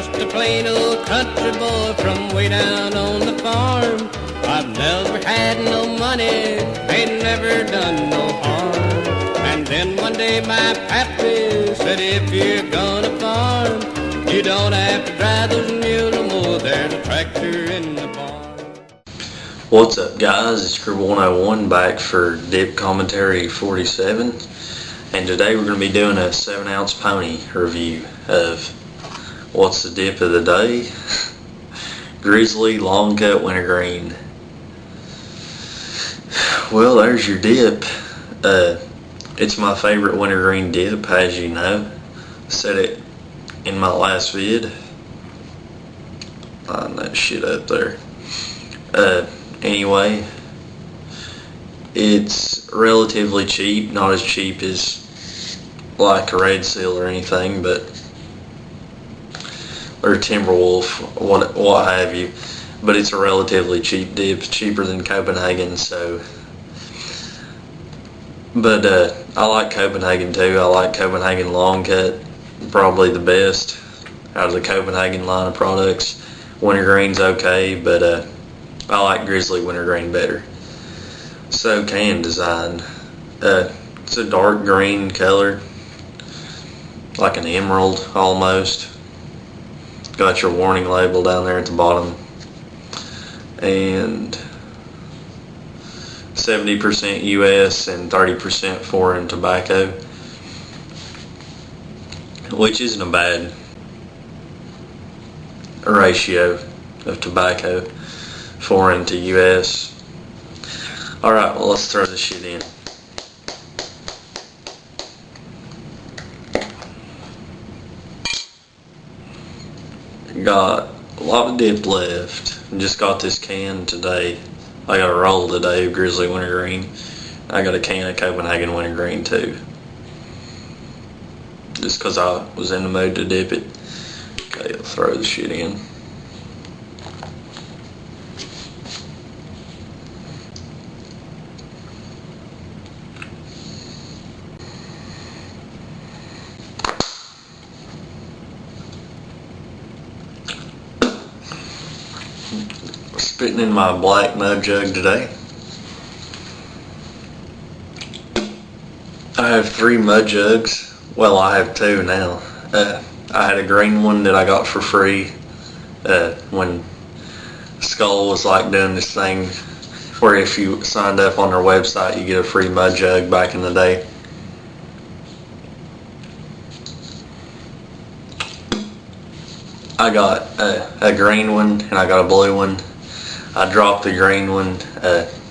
just a plain old country boy from way down on the farm. I've never had no money, ain't never done no harm. And then one day my pappy said, if you're gonna farm, you don't have to drive those mules no more, there's a tractor in the barn. What's up, guys? It's Scribble 101 back for Dip Commentary 47, and today we're going to be doing a 7-ounce pony review of what's the dip of the day. Grizzly long cut wintergreen. Well, there's your dip. It's my favorite wintergreen dip, as you know. Said it in my last vid. Line that shit up there. Anyway, it's relatively cheap, not as cheap as like a Red Seal or anything, but or Timberwolf, what have you. But it's a relatively cheap dip, it's cheaper than Copenhagen. So, but I like Copenhagen too. I like Copenhagen long cut, probably the best out of the Copenhagen line of products. Wintergreen's okay, but I like Grizzly wintergreen better. So can design. It's a dark green color, like an emerald almost. Got your warning label down there at the bottom, and 70% US and 30% foreign tobacco, which isn't a bad ratio of tobacco, foreign to US. Alright, well, let's throw this shit in. Got a lot of dip left. Just got this can today. I got a roll today of Grizzly wintergreen. I got a can of Copenhagen wintergreen too, just because I was in the mood to dip it. Okay, I'll throw the shit in. Spitting in my black mud jug today. I have 3 mud jugs. Well, I have 2 now. I had a green one that I got for free when Skull was like doing this thing where if you signed up on their website you get a free mud jug back in the day. I got a green one and I got a blue one. I dropped the green one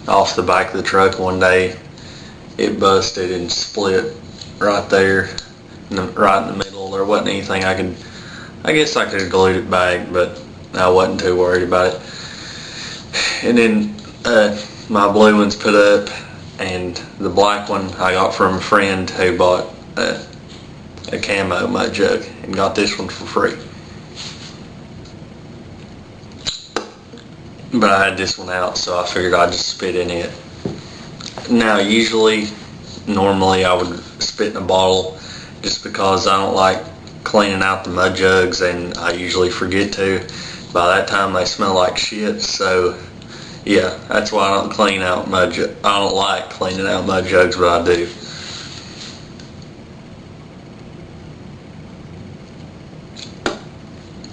off the back of the truck one day. It busted and split right there, right in the middle. There wasn't anything I guess I could have glued it back, but I wasn't too worried about it. And then my blue one's put up, and the black one I got from a friend who bought a camo mud jug and got this one for free. But I had this one out, so I figured I'd just spit in it. Now, normally I would spit in a bottle just because I don't like cleaning out the mud jugs, and I usually forget to. By that time they smell like shit, so yeah, that's why I don't clean out I don't like cleaning out mud jugs, but I do.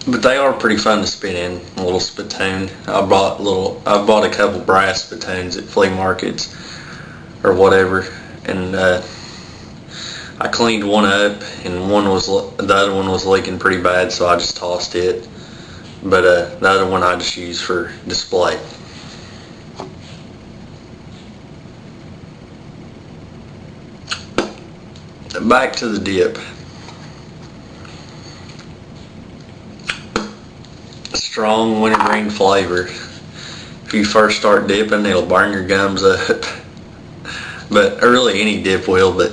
But they are pretty fun to spit in, a little spittoon. I bought a couple brass spittoons at flea markets or whatever, and I cleaned one up, and the other one was leaking pretty bad, so I just tossed it. But the other one I just used for display. Back to the dip. Strong wintergreen flavor. If you first start dipping, it'll burn your gums up. But really any dip will, but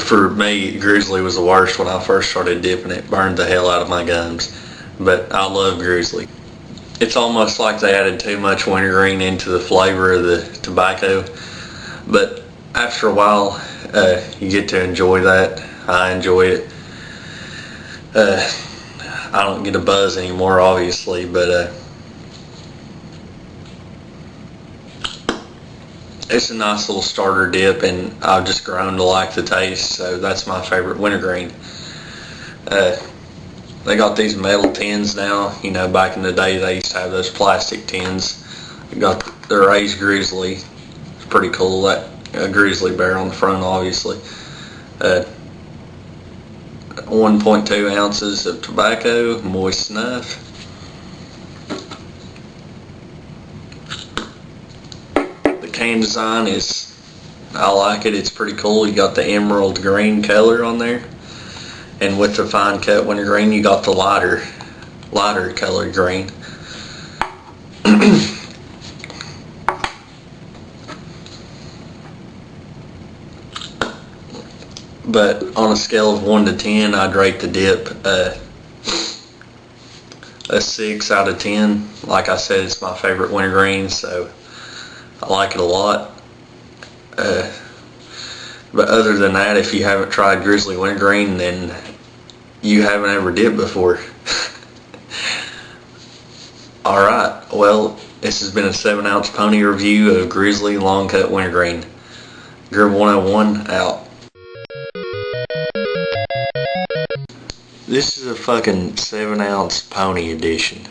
for me, Grizzly was the worst when I first started dipping. It burned the hell out of my gums. But I love Grizzly. It's almost like they added too much wintergreen into the flavor of the tobacco. But after a while, you get to enjoy that. I enjoy it. I don't get a buzz anymore, obviously, but it's a nice little starter dip, and I've just grown to like the taste, so that's my favorite Wintergreen. They got these metal tins now. You know, back in the day they used to have those plastic tins. They got the raised Grizzly. It's pretty cool. That grizzly bear on the front, obviously. 1.2 ounces of tobacco, moist snuff. The can design is, I like it. It's pretty cool. You got the emerald green color on there. And with the fine cut Wintergreen, you got the lighter colored green. But on a scale of 1 to 10, I'd rate the dip a 6 out of 10. Like I said, it's my favorite Wintergreen, so I like it a lot. But other than that, if you haven't tried Grizzly Wintergreen, then you haven't ever dipped before. Alright, well, this has been a 7-ounce pony review of Grizzly Long Cut Wintergreen. Grib 101 out. This is a fucking 7-ounce pony edition.